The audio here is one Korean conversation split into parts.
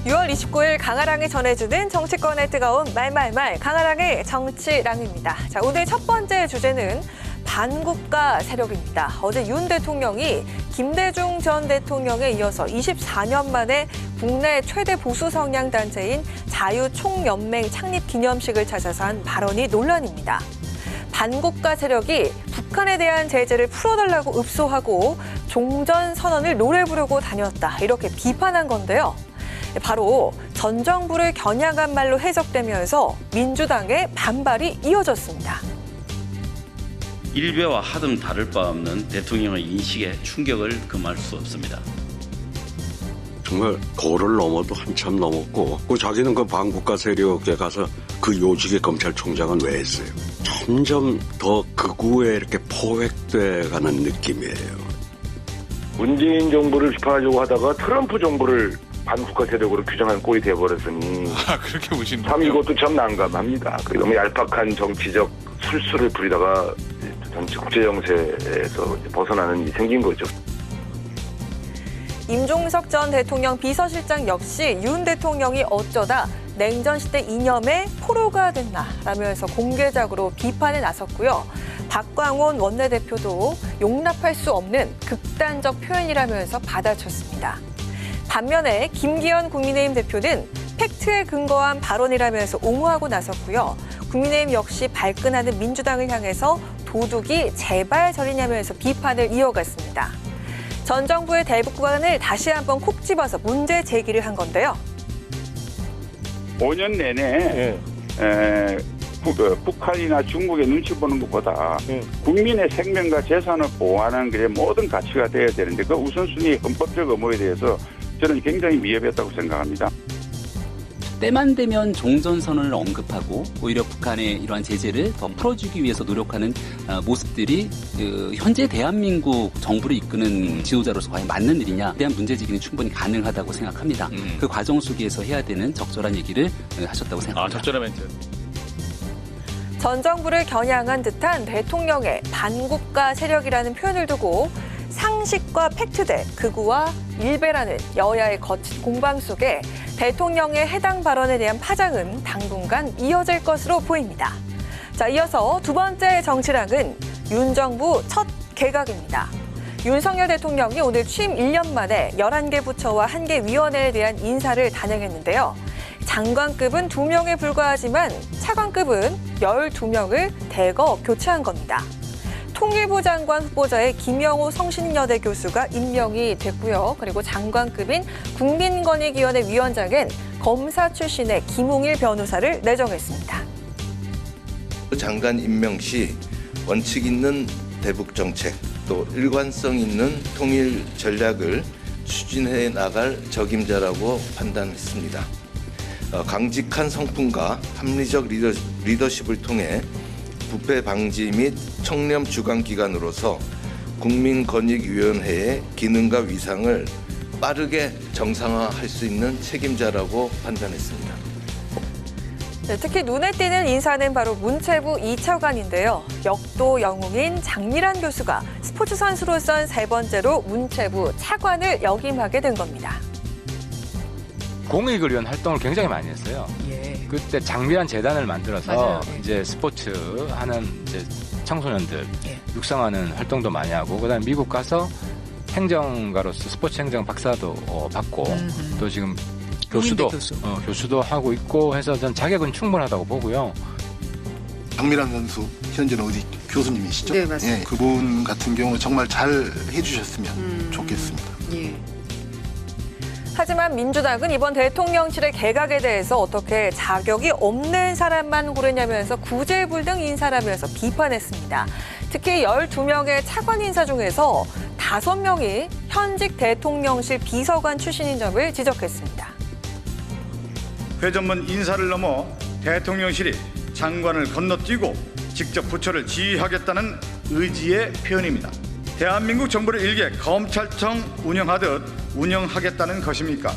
6월 29일 강아랑이 전해주는 정치권의 뜨거운 말말말 강아랑의 정치랑입니다. 자, 오늘 첫 번째 주제는 반국가 세력입니다. 어제 윤 대통령이 김대중 전 대통령에 이어서 24년 만에 국내 최대 보수 성향 단체인 자유총연맹 창립 기념식을 찾아서 한 발언이 논란입니다. 반국가 세력이 북한에 대한 제재를 풀어달라고 읍소하고 종전 선언을 노래 부르고 다녔다, 이렇게 비판한 건데요. 바로 전 정부를 겨냥한 말로 해석되면서 민주당의 반발이 이어졌습니다. 일베와 하등 다를 바 없는 대통령의 인식에 충격을 금할 수 없습니다. 정말 도를 넘어도 한참 넘었고, 자기는 그 반국가 세력에 가서 그 요직의 검찰총장은 왜 했어요? 점점 더 극우에 이렇게 포획돼 가는 느낌이에요. 문재인 정부를 비판하려고 하다가 트럼프 정부를 반국가 세력으로 규정한 꼴이 돼버렸으니 그렇게 보시는 참 이것도 참 난감합니다. 너무 얄팍한 정치적 술수를 부리다가 전체 국제 정세에서 벗어나는 일이 생긴 거죠. 임종석 전 대통령 비서실장 역시 윤 대통령이 어쩌다 냉전 시대 이념의 포로가 됐나라면서 공개적으로 비판에 나섰고요. 박광온 원내대표도 용납할 수 없는 극단적 표현이라면서 받아쳤습니다. 반면에 김기현 국민의힘 대표는 팩트에 근거한 발언이라면서 옹호하고 나섰고요. 국민의힘 역시 발끈하는 민주당을 향해서 도둑이 제발 저리냐면서 비판을 이어갔습니다. 전 정부의 대북관을 다시 한번 콕 집어서 문제 제기를 한 건데요. 5년 내내 북한이나 중국의 눈치 보는 것보다 국민의 생명과 재산을 보호하는 게 모든 가치가 되어야 되는데 그 우선순위 헌법적 의무에 대해서 저는 굉장히 미흡했다고 생각합니다. 때만 되면 종전선언을 언급하고 오히려 북한의 이러한 제재를 더 풀어주기 위해서 노력하는 모습들이 현재 대한민국 정부를 이끄는 지도자로서 과연 맞는 일이냐에 대한 문제제기는 충분히 가능하다고 생각합니다. 그 과정 속에서 해야 되는 적절한 얘기를 하셨다고 생각합니다. 적절한 멘트. 전 정부를 겨냥한 듯한 대통령의 반국가 세력이라는 표현을 두고 상식과 팩트 대 극우와 일베라는 여야의 거친 공방 속에 대통령의 해당 발언에 대한 파장은 당분간 이어질 것으로 보입니다. 자, 이어서 두 번째 정치랑은 윤 정부 첫 개각입니다. 윤석열 대통령이 오늘 취임 1년 만에 11개 부처와 1개 위원회에 대한 인사를 단행했는데요. 장관급은 2명에 불과하지만 차관급은 12명을 대거 교체한 겁니다. 통일부 장관 후보자의 김영호 성신여대 교수가 임명이 됐고요. 그리고 장관급인 국민권익위원회 위원장은 검사 출신의 김홍일 변호사를 내정했습니다. 장관 임명 시 원칙 있는 대북 정책, 또 일관성 있는 통일 전략을 추진해 나갈 적임자라고 판단했습니다. 강직한 성품과 합리적 리더십을 통해 부패 방지 및 청렴 주관 기관으로서 국민권익위원회의 기능과 위상을 빠르게 정상화할 수 있는 책임자라고 판단했습니다. 네, 특히 눈에 띄는 인사는 바로 문체부 2차관인데요. 역도 영웅인 장미란 교수가 스포츠 선수로선 세 번째로 문체부 차관을 역임하게 된 겁니다. 공익을 위한 활동을 굉장히 많이 했어요. 그때 장미란 재단을 만들어서 맞아요. 이제 스포츠 하는 이제 청소년들 육성하는 활동도 많이 하고, 그다음에 미국 가서 행정가로서 스포츠 행정 박사도 받고 또 지금 교수도 하고 있고 해서 전 자격은 충분하다고 보고요. 장미란 선수 현재는 어디 교수님이시죠? 네, 맞습니다. 예, 그분 같은 경우 정말 잘 해주셨으면 좋겠습니다. 예. 하지만 민주당은 이번 대통령실의 개각에 대해서 어떻게 자격이 없는 사람만 고르냐면서 구제불능 인사라면서 비판했습니다. 특히 12명의 차관 인사 중에서 5명이 현직 대통령실 비서관 출신인 점을 지적했습니다. 회전문 인사를 넘어 대통령실이 장관을 건너뛰고 직접 부처를 지휘하겠다는 의지의 표현입니다. 대한민국 정부를 일개 검찰청 운영하듯 운영하겠다는 것입니까?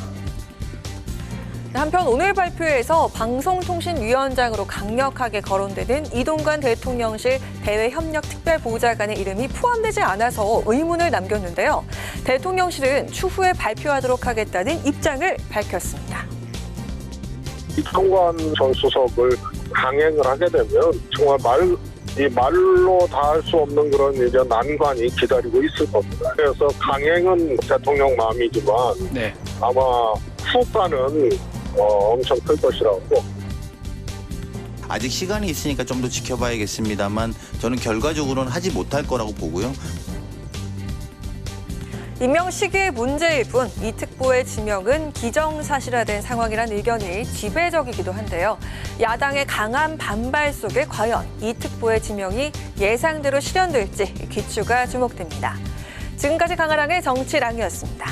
한편 오늘 발표에서 방송통신위원장으로 강력하게 거론되는 이동관 대통령실 대외협력특별보좌관의 이름이 포함되지 않아서 의문을 남겼는데요. 대통령실은 추후에 발표하도록 하겠다는 입장을 밝혔습니다. 이정관 전 수석을 강행을 하게 되면 정말 말로 다 할 수 없는 그런 이제 난관이 기다리고 있을 겁니다. 그래서 강행은 대통령 마음이지만 네. 아마 후과는 엄청 클 것이라고. 아직 시간이 있으니까 좀 더 지켜봐야겠습니다만 저는 결과적으로는 하지 못할 거라고 보고요. 임명 시기의 문제일 뿐 이 특보의 지명은 기정사실화된 상황이란 의견이 지배적이기도 한데요. 야당의 강한 반발 속에 과연 이 특보의 지명이 예상대로 실현될지 귀추가 주목됩니다. 지금까지 강하랑의 정치랑이었습니다.